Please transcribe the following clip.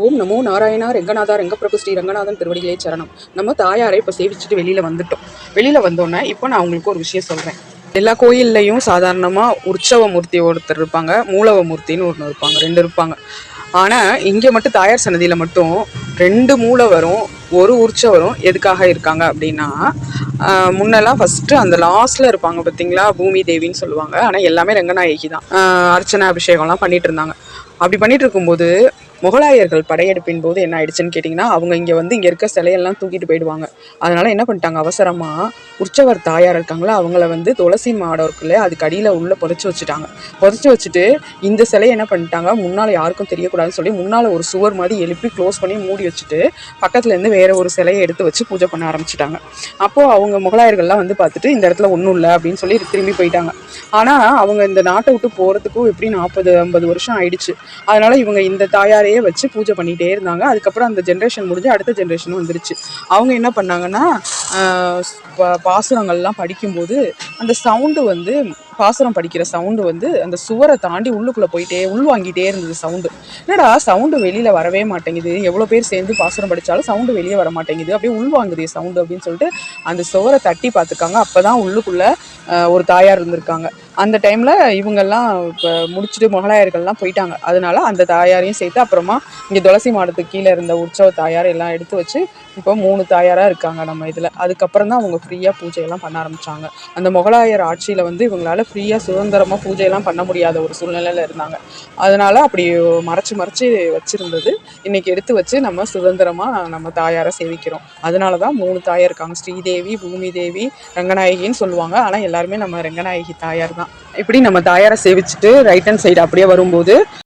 ஓம் நமோ நாராயணா ரெங்கநாதா ரெங்கப்பிரபு ஸ்ரீ ரங்கநாதன் திருவடிகளே சரணம். நம்ம தாயாரை இப்போ சேவிச்சுட்டு வெளியில் வந்துட்டோம். வெளியில் வந்தோன்னே இப்போ நான் உங்களுக்கு ஒரு விஷயம் சொல்கிறேன். எல்லா கோயில்லையும் சாதாரணமாக உற்சவ மூர்த்தி ஒருத்தர் இருப்பாங்க, மூலவ மூர்த்தின்னு ஒன்று இருப்பாங்க, ரெண்டு இருப்பாங்க. ஆனால் இங்கே மட்டும் தாயார் சன்னதியில் மட்டும் ரெண்டு மூலவரும் ஒரு உற்சவரும் எதுக்காக இருக்காங்க அப்படின்னா, முன்னெல்லாம் ஃபஸ்ட்டு அந்த லாஸ்ட்டில் இருப்பாங்க பார்த்தீங்களா, பூமி தேவின்னு சொல்லுவாங்க. ஆனால் எல்லாமே ரங்கநாயகி தான். அர்ச்சனை அபிஷேகம்லாம் பண்ணிட்டு இருந்தாங்க. அப்படி பண்ணிட்டு இருக்கும்போது முகலாயர்கள் படையெடுப்பின் போது என்ன ஆயிடுச்சுன்னு கேட்டிங்கன்னா, அவங்க இங்கே வந்து இங்கே இருக்க சிலையெல்லாம் தூக்கிட்டு போயிடுவாங்க. அதனால் என்ன பண்ணிட்டாங்க, அவசரமாக உற்சவர் தாயார் இருக்காங்களா அவங்கள வந்து துளசி மாடம் இருக்குல்ல அதுக்கு அடியில் உள்ளே புதைச்சி வச்சுட்டாங்க. புதைச்சி வச்சுட்டு இந்த சிலையை என்ன பண்ணிட்டாங்க, முன்னால் யாருக்கும் தெரியக்கூடாதுன்னு சொல்லி முன்னால் ஒரு சுவர் மாதிரி எழுப்பி க்ளோஸ் பண்ணி மூடி வச்சுட்டு பக்கத்துலேருந்து வேறு ஒரு சிலையை எடுத்து வச்சு பூஜை பண்ண ஆரம்பிச்சிட்டாங்க. அப்போது அவங்க முகலாயர்கள்லாம் வந்து பார்த்துட்டு இந்த இடத்துல ஒன்றும் இல்லை அப்படின்னு சொல்லி திரும்பி போயிட்டாங்க. ஆனால் அவங்க இந்த நாட்டை விட்டு போகிறதுக்கும் எப்படி 40-50 வருஷம் ஆயிடுச்சு. அதனால் இவங்க இந்த தாயாரையே வச்சு பூஜை பண்ணிகிட்டே இருந்தாங்க. அதுக்கப்புறம் அந்த ஜென்ரேஷன் முடிஞ்சு அடுத்த ஜென்ரேஷனும் வந்துருச்சு. அவங்க என்ன பண்ணாங்கன்னா, பாசுரங்கள்லாம் படிக்கும்போது அந்த சவுண்டு வந்து பாசுரம் படிக்கிற சவுண்டு வந்து அந்த சுவரை தாண்டி உள்ளுக்குள்ளே போயிட்டே உள்வாங்கிட்டே இருந்தது சவுண்டு. என்னடா சவுண்டு வெளியில் வரவே மாட்டேங்குது, எவ்வளோ பேர் சேர்ந்து பாசுரம் படித்தாலும் சவுண்டு வெளியே வர மாட்டேங்குது, அப்படியே உள்வாங்குது சவுண்டு அப்படின்னு சொல்லிட்டு அந்த சுவரை தட்டி பார்த்துருக்காங்க. அப்போ தான் உள்ளுக்குள்ளே ஒரு தாயார் இருந்திருக்காங்க. அந்த டைமில் இவங்கெல்லாம் இப்போ முடிச்சுட்டு முகலாயர்கள்லாம் போயிட்டாங்க. அதனால அந்த தாயாரையும் சேர்த்து அப்புறமா இங்கே துளசி மாடத்துக்கு கீழே இருந்த உற்சவ தாயார் எல்லாம் எடுத்து வச்சு இப்போ 3 தாயாராக இருக்காங்க நம்ம இதில். அதுக்கப்புறம் தான் அவங்க ஃப்ரீயாக பூஜையெல்லாம் பண்ண ஆரம்பித்தாங்க. அந்த முகலாயர் ஆட்சியில் வந்து இவங்களால ஃப்ரீயாக சுதந்திரமாக பூஜையெல்லாம் பண்ண முடியாத ஒரு சூழ்நிலையில் இருந்தாங்க. அதனால் அப்படி மறைச்சி வச்சுருந்தது இன்றைக்கி எடுத்து வச்சு நம்ம சுதந்திரமாக நம்ம தாயாரை சேவிக்கிறோம். அதனால தான் 3 தாயார் இருக்காங்க, ஸ்ரீதேவி, பூமி தேவி, ரங்கநாயகின்னு சொல்லுவாங்க. ஆனால் எல்லாருமே நம்ம ரங்கநாயகி தாயார் தான். இப்படி நம்ம தாயாரை சேவிச்சுட்டு ரைட் ஹேண்ட் சைடு அப்படியே வரும்போது